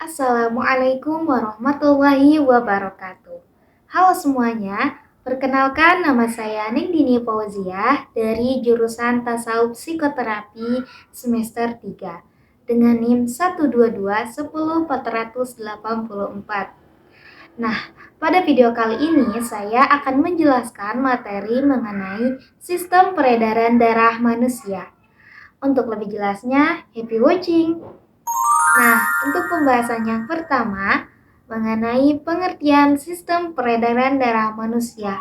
Assalamualaikum warahmatullahi wabarakatuh. Halo semuanya, perkenalkan nama saya Ningdini Fauziah dari jurusan Tasawuf Psikoterapi semester 3 dengan NIM 122 10484. Nah, pada video kali ini saya akan menjelaskan materi mengenai sistem peredaran darah manusia. Untuk lebih jelasnya, happy watching! Nah, untuk pembahasan yang pertama, mengenai pengertian sistem peredaran darah manusia.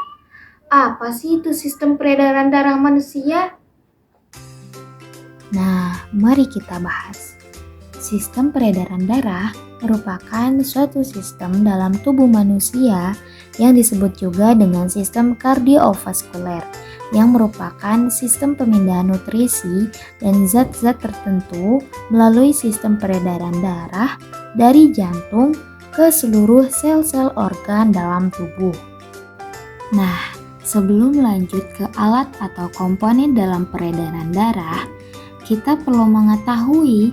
Apa sih itu sistem peredaran darah manusia? Nah, mari kita bahas. Sistem peredaran darah merupakan suatu sistem dalam tubuh manusia yang disebut juga dengan sistem kardiovaskuler, yang merupakan sistem pemindahan nutrisi dan zat-zat tertentu melalui sistem peredaran darah dari jantung ke seluruh sel-sel organ dalam tubuh. Nah, sebelum lanjut ke alat atau komponen dalam peredaran darah, kita perlu mengetahui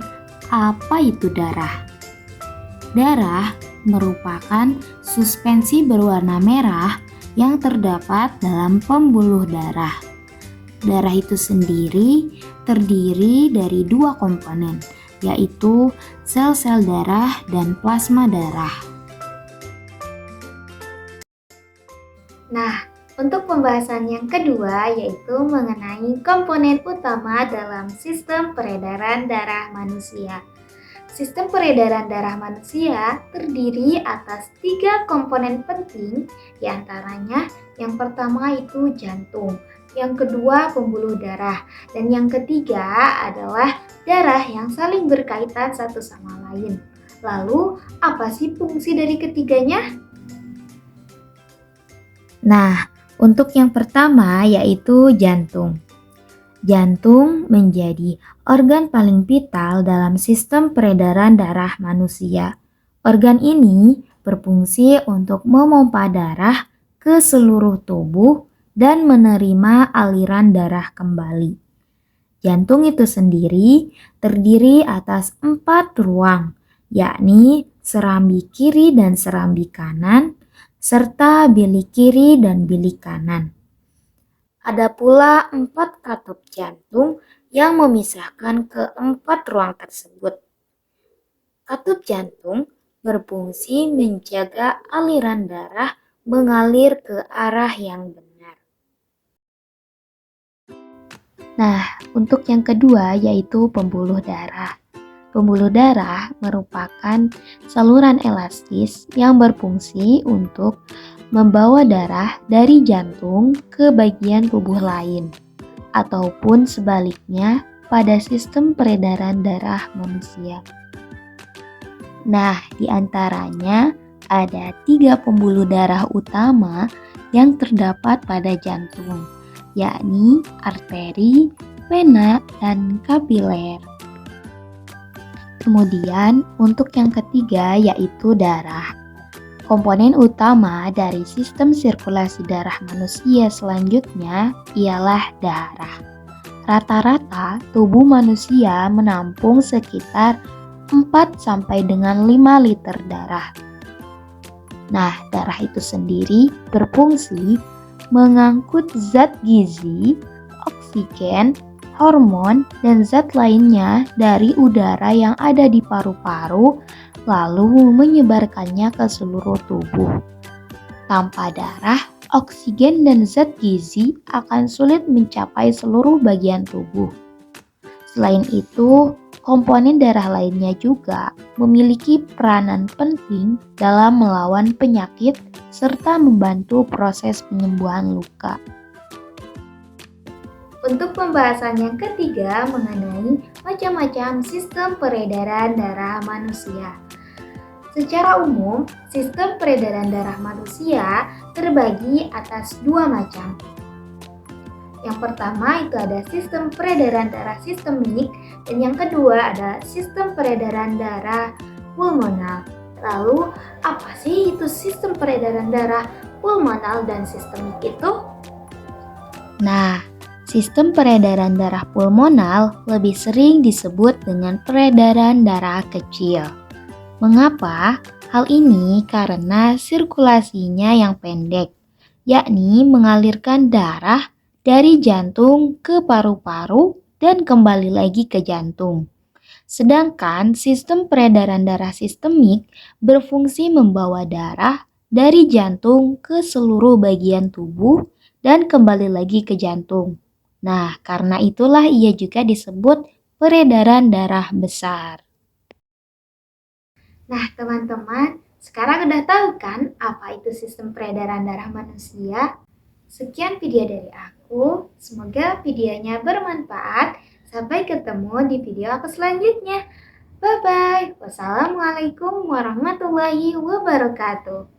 apa itu darah. Darah merupakan suspensi berwarna merah yang terdapat dalam pembuluh darah. Darah itu sendiri terdiri dari dua komponen, yaitu sel-sel darah dan plasma darah. Nah, untuk pembahasan yang kedua yaitu mengenai komponen utama dalam sistem peredaran darah manusia. Sistem peredaran darah manusia terdiri atas 3 komponen penting, diantaranya yang pertama itu jantung, yang kedua pembuluh darah, dan yang ketiga adalah darah yang saling berkaitan satu sama lain. Lalu, apa sih fungsi dari ketiganya? Nah, untuk yang pertama yaitu jantung. Jantung menjadi organ paling vital dalam sistem peredaran darah manusia. Organ ini berfungsi untuk memompa darah ke seluruh tubuh dan menerima aliran darah kembali. Jantung itu sendiri terdiri atas 4 ruang, yakni serambi kiri dan serambi kanan, serta bilik kiri dan bilik kanan. Ada pula 4 katup jantung yang memisahkan keempat ruang tersebut. Katup jantung berfungsi menjaga aliran darah mengalir ke arah yang benar. Nah, untuk yang kedua yaitu pembuluh darah. Pembuluh darah merupakan saluran elastis yang berfungsi untuk membawa darah dari jantung ke bagian tubuh lain, ataupun sebaliknya pada sistem peredaran darah manusia. Nah, di antaranya ada 3 pembuluh darah utama yang terdapat pada jantung, yakni arteri, vena, dan kapiler. Kemudian untuk yang ketiga yaitu darah. Komponen utama dari sistem sirkulasi darah manusia selanjutnya ialah darah. Rata-rata tubuh manusia menampung sekitar 4 sampai dengan 5 liter darah. Nah, darah itu sendiri berfungsi mengangkut zat gizi, oksigen, hormon, dan zat lainnya dari udara yang ada di paru-paru lalu menyebarkannya ke seluruh tubuh. Tanpa darah, oksigen dan zat gizi akan sulit mencapai seluruh bagian tubuh. Selain itu, komponen darah lainnya juga memiliki peranan penting dalam melawan penyakit serta membantu proses penyembuhan luka. Untuk pembahasan yang ketiga mengenai macam-macam sistem peredaran darah manusia. Secara umum, sistem peredaran darah manusia terbagi atas 2 macam. Yang pertama itu ada sistem peredaran darah sistemik dan yang kedua ada sistem peredaran darah pulmonal. Lalu, apa sih itu sistem peredaran darah pulmonal dan sistemik itu? Nah, sistem peredaran darah pulmonal lebih sering disebut dengan peredaran darah kecil. Mengapa? Hal ini karena sirkulasinya yang pendek, yakni mengalirkan darah dari jantung ke paru-paru dan kembali lagi ke jantung. Sedangkan sistem peredaran darah sistemik berfungsi membawa darah dari jantung ke seluruh bagian tubuh dan kembali lagi ke jantung. Nah, karena itulah ia juga disebut peredaran darah besar. Nah, teman-teman, sekarang udah tahu kan apa itu sistem peredaran darah manusia? Sekian video dari aku. Semoga videonya bermanfaat. Sampai ketemu di video aku selanjutnya. Bye-bye. Wassalamualaikum warahmatullahi wabarakatuh.